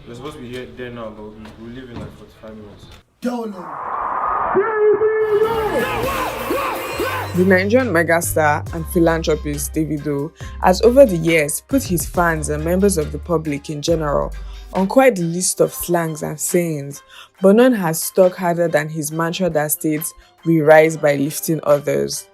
We're supposed to be here there now, but we'll leave in like 45 minutes. The Nigerian megastar and philanthropist Davido has over the years put his fans and members of the public in general on quite the list of slangs and sayings, but none has stuck harder than his mantra that states, "We rise by lifting others."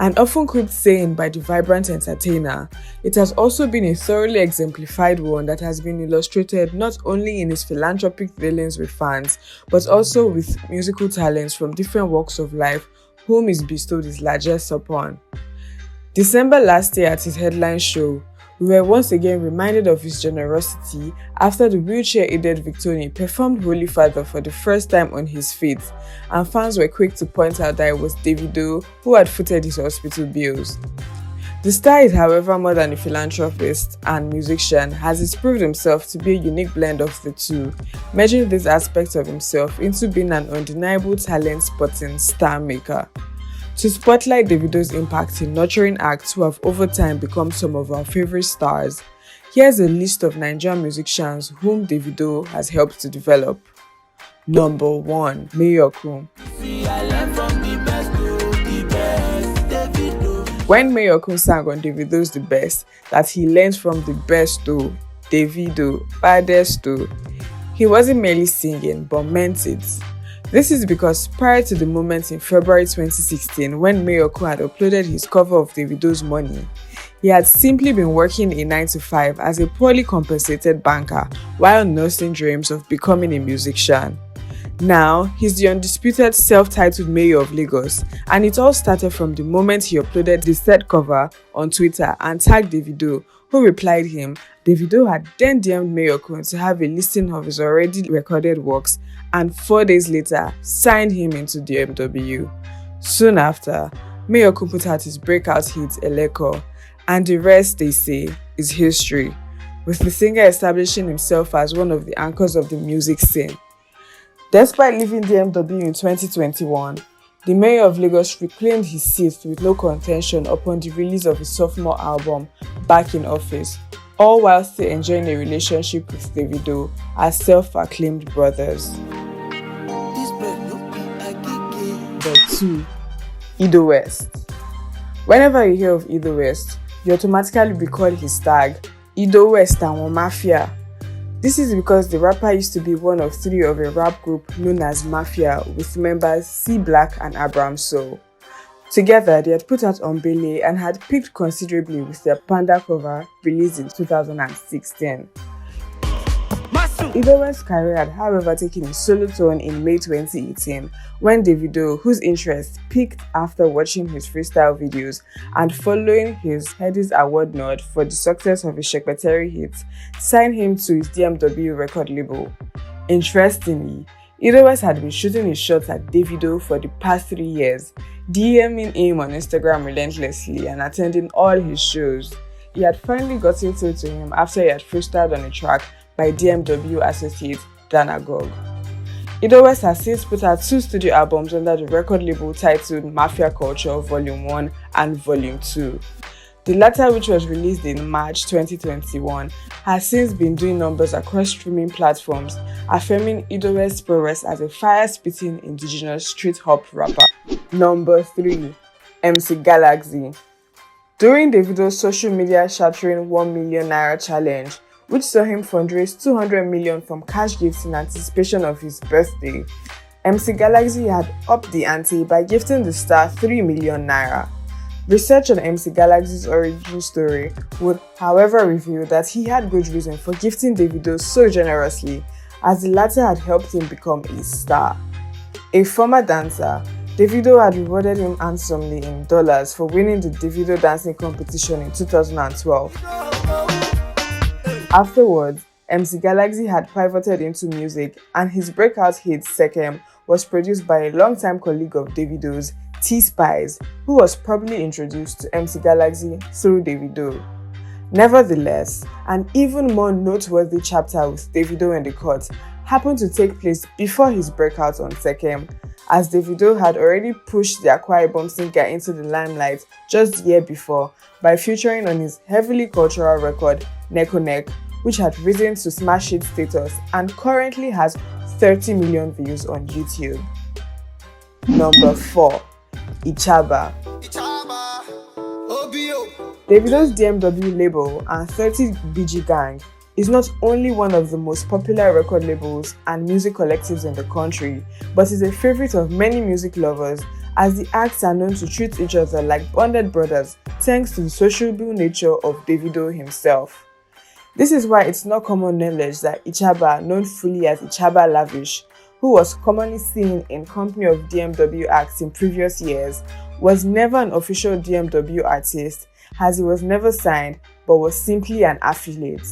An often quipped saying by the vibrant entertainer, it has also been a thoroughly exemplified one that has been illustrated not only in his philanthropic dealings with fans, but also with musical talents from different walks of life whom he's bestowed his largesse upon. December last year at his headline show, we were once again reminded of his generosity after the wheelchair-aided Victoni performed Holy Father for the first time on his feet, and fans were quick to point out that it was Davido who had footed his hospital bills. The star is, however, more than a philanthropist and musician, as he's proved himself to be a unique blend of the two, merging these aspects of himself into being an undeniable talent-spotting star maker. To spotlight Davido's impact in nurturing acts who have over time become some of our favorite stars, here's a list of Nigerian musicians whom Davido has helped to develop. Number 1. Mayorkun. When Mayorkun sang on Davido's The Best that he learned from the best to Davido, baddest to, he wasn't merely singing but meant it. This is because prior to the moment in February 2016 when Mayorkun had uploaded his cover of Davido's Money, he had simply been working a 9-to-5 as a poorly compensated banker while nursing dreams of becoming a musician. Now, he's the undisputed self-titled mayor of Lagos, and it all started from the moment he uploaded the set cover on Twitter and tagged Davido, who replied him. Davido had then DM'd Mayorkun to have a listing of his already recorded works, and 4 days later, signed him into the MW. Soon after, Mayorkun put out his breakout hit Eleko, and the rest, they say, is history, with the singer establishing himself as one of the anchors of the music scene. Despite leaving the MW in 2021, the mayor of Lagos reclaimed his seat with no contention upon the release of his sophomore album, Back in Office, all while still enjoying a relationship with Davido as self-acclaimed brothers. Number 2. Ido West. Whenever you hear of Ido West, you automatically recall his tag, Ido West and Mafia. This is because the rapper used to be one of 3 of a rap group known as Mafia with members C Black and Abraham Soul. Together, they had put out Umbele and had peaked considerably with their Panda cover released in 2016. Ido West's career had, however, taken a solo turn in May 2018 when Davido, whose interest peaked after watching his freestyle videos and following his Headies Award nod for the success of his Shekpeteri hit, signed him to his DMW record label. Interestingly, Ido West had been shooting his shots at Davido for the past 3 years, DMing him on Instagram relentlessly and attending all his shows. He had finally gotten through to him after he had freestyled on a track by DMW associate Danagog. Ido West has since put out 2 studio albums under the record label titled Mafia Culture Volume 1 and Volume 2. The latter, which was released in March 2021, has since been doing numbers across streaming platforms, affirming Ido West's prowess as a fire-spitting indigenous street hop rapper. Number 3. MC Galaxy. During Davido's social media shattering 1 million naira challenge, which saw him fundraise 200 million from cash gifts in anticipation of his birthday, MC Galaxy had upped the ante by gifting the star 3 million naira. Research on MC Galaxy's origin story would, however, reveal that he had good reason for gifting Davido so generously, as the latter had helped him become a star. A former dancer, Davido had rewarded him handsomely in dollars for winning the Davido dancing competition in 2012. Afterwards, MC Galaxy had pivoted into music, and his breakout hit Sekem was produced by a longtime colleague of Davido's, T-Spice, who was probably introduced to MC Galaxy through Davido. Nevertheless, an even more noteworthy chapter with Davido in the court happened to take place before his breakout on Sekem, as Davido had already pushed the Akwa Ibom singer into the limelight just the year before by featuring on his heavily cultural record Neko Nek which had risen to smash hit status and currently has 30 million views on YouTube. Number 4. Ichabo. Davido's DMW label and 30BG Gang is not only one of the most popular record labels and music collectives in the country, but is a favorite of many music lovers, as the acts are known to treat each other like bonded brothers thanks to the sociable nature of Davido himself. This is why it's not common knowledge that Ichabo, known fully as Ichabo Lavish, who was commonly seen in company of DMW acts in previous years, was never an official DMW artist, as he was never signed but was simply an affiliate.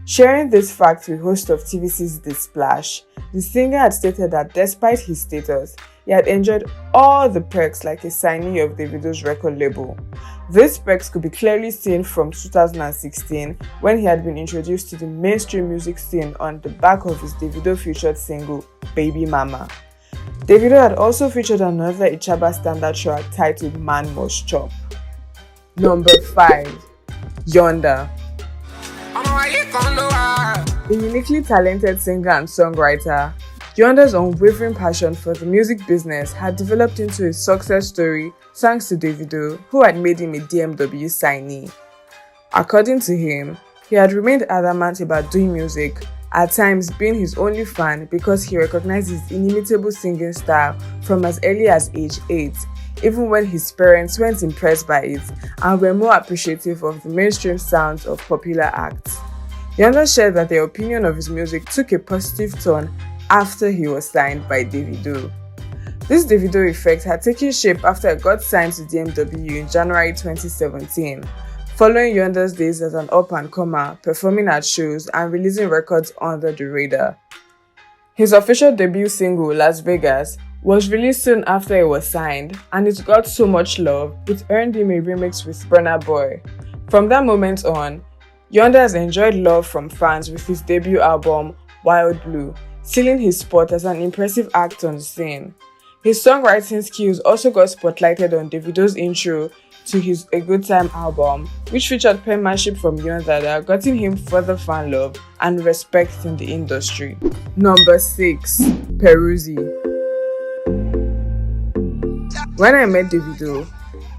Sharing this fact with host of TVC's The Splash, the singer had stated that despite his status, he had enjoyed all the perks like a signee of Davido's record label. These perks could be clearly seen from 2016 when he had been introduced to the mainstream music scene on the back of his Davido-featured single, Baby Mama. Davido had also featured another Ichabo standard track titled Man Must Chop. Number 5. Yonder. A uniquely talented singer and songwriter, Yonder's unwavering passion for the music business had developed into a success story thanks to Davido, who had made him a DMW signee. According to him, he had remained adamant about doing music, at times being his only fan because he recognized his inimitable singing style from as early as age 8, even when his parents weren't impressed by it and were more appreciative of the mainstream sounds of popular acts. Yonder shared that their opinion of his music took a positive turn after he was signed by Davido. This Davido effect had taken shape after he got signed to DMW in January 2017, following Yonder's days as an up-and-comer, performing at shows and releasing records under the radar. His official debut single, Las Vegas, was released soon after he was signed, and it got so much love, it earned him a remix with Burna Boy. From that moment on, Yonder has enjoyed love from fans with his debut album, Wild Blue, sealing his spot as an impressive act on the scene. His songwriting skills also got spotlighted on Davido's intro to his A Good Time album, which featured penmanship from Yonder that gotten him further fan love and respect in the industry. Number 6. Peris. When I met Davido,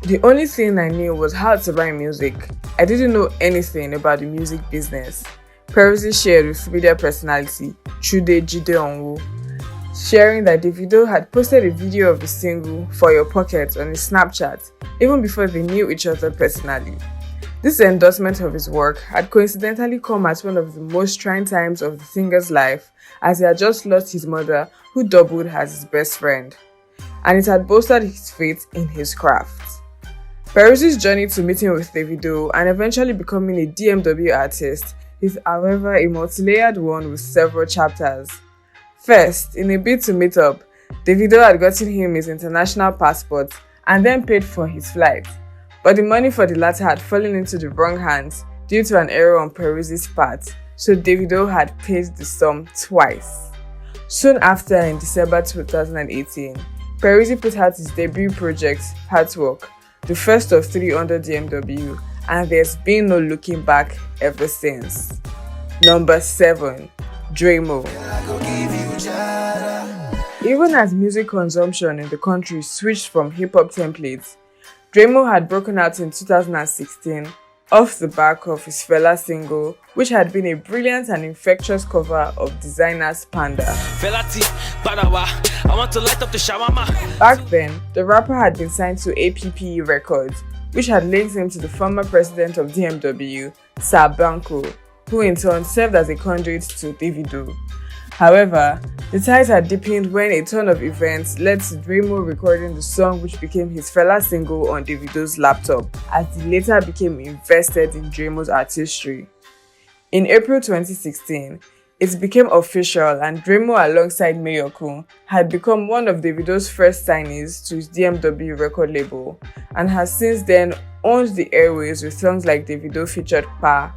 the only thing I knew was how to write music. I didn't know anything about the music business. Peris shared with media personality Chude Jideonwu, sharing that Davido had posted a video of the single For Your Pocket on his Snapchat even before they knew each other personally. This endorsement of his work had coincidentally come at one of the most trying times of the singer's life, as he had just lost his mother, who doubled as his best friend, and it had bolstered his faith in his craft. Peris' journey to meeting with Davido and eventually becoming a DMW artist is, however, a multi-layered one with several chapters. First, in a bid to meet up, Davido had gotten him his international passport and then paid for his flight, but the money for the latter had fallen into the wrong hands due to an error on Peris' part, so Davido had paid the sum twice. Soon after, in December 2018, Peris put out his debut project, Heartwork, the first of 3 under DMW, and there's been no looking back ever since. Number 7. Dremo. Even as music consumption in the country switched from hip-hop templates, Dremo had broken out in 2016 off the back of his Fela single, which had been a brilliant and infectious cover of Designer's Panda. Back then, the rapper had been signed to APPE Records, which had linked him to the former president of DMW, Sir Banco, who in turn served as a conduit to Davido. However, the ties had deepened when a ton of events led to Dremo recording the song, which became his Fela single, on Davido's laptop, as he later became invested in Dremo's artistry. In April 2016, it became official and Dremo, alongside Mayorkun, had become one of Davido's first signees to his DMW record label, and has since then owned the airways with songs like Davido featured Pa,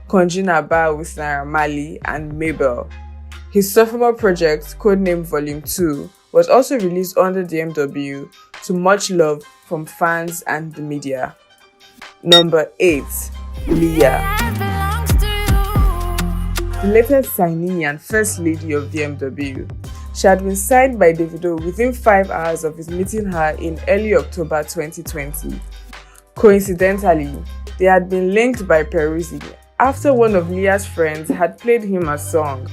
Konjina Ba with Naira Marley, and Mabel. His sophomore project, codenamed Volume 2, was also released under DMW to much love from fans and the media. Number 8. Leah. the latest signee and first lady of DMW. She had been signed by Davido within 5 hours of his meeting her in early October 2020. Coincidentally, they had been linked by Peris after one of Leah's friends had played him a song.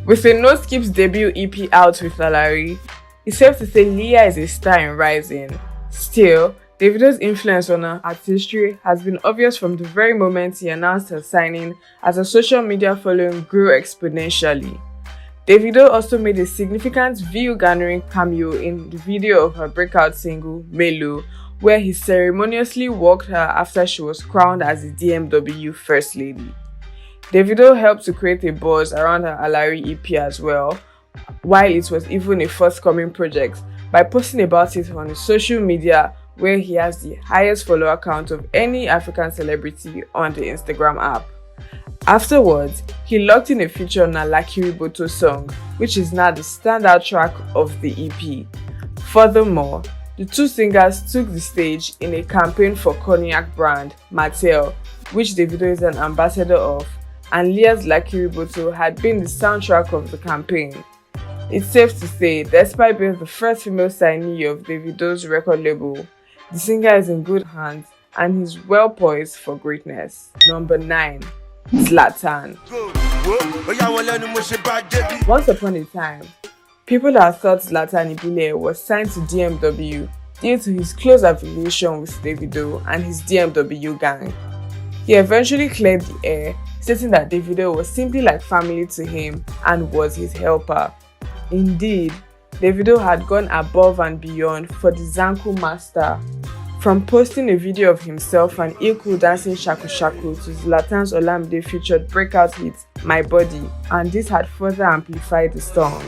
With a No Skips debut EP out with Lalari, it's safe to say Leah is a star in rising. Still, Davido's influence on her artistry has been obvious from the very moment he announced her signing, as her social media following grew exponentially. Davido also made a significant view-garnering cameo in the video of her breakout single, Melo, where he ceremoniously walked her after she was crowned as the DMW First Lady. Davido helped to create a buzz around her Alari EP as well, while it was even a forthcoming project, by posting about it on his social media, where he has the highest follower count of any African celebrity on the Instagram app. Afterwards, he locked in a feature on a Lakiri Boto song, which is now the standout track of the EP. Furthermore, the two singers took the stage in a campaign for cognac brand Mattel, which Davido is an ambassador of, and Leah's Lakiri Boto had been the soundtrack of the campaign. It's safe to say, despite being the first female signee of Davido's record label, the singer is in good hands and he's well poised for greatness. Number 9. Zlantan. Once upon a time, people had thought Zlantan Ibile was signed to DMW due to his close affiliation with Davido and his DMW gang. He eventually cleared the air, stating that Davido was simply like family to him and was his helper. Indeed, Davido had gone above and beyond for the Zanku master, from posting a video of himself and Iku dancing shaku shaku to Zlatan's Olamide featured breakout hit My Body, and this had further amplified the song.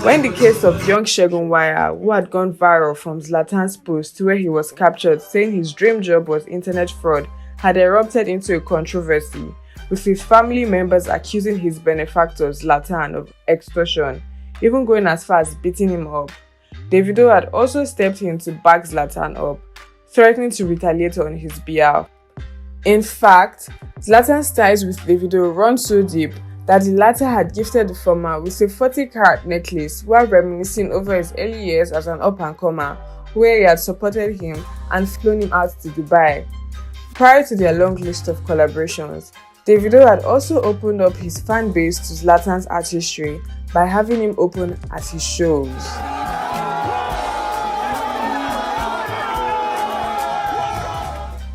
When the case of young Segun Waya, who had gone viral from Zlatan's post where he was captured saying his dream job was internet fraud, had erupted into a controversy, with his family members accusing his benefactor Zlatan of extortion, even going as far as beating him up. Davido had also stepped in to back Zlatan up, threatening to retaliate on his behalf. In fact, Zlatan's ties with Davido run so deep that the latter had gifted the former with a 40-carat necklace while reminiscing over his early years as an up-and-comer, where he had supported him and flown him out to Dubai. Prior to their long list of collaborations, Davido had also opened up his fan base to Zlatan's artistry by having him open at his shows.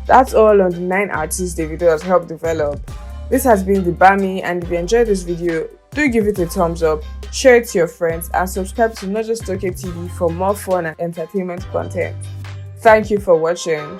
That's all on the 9 artists Davido has helped develop. This has been the Bami, and if you enjoyed this video, do give it a thumbs up, share it to your friends, and subscribe to NotJustOk TV for more fun and entertainment content. Thank you for watching.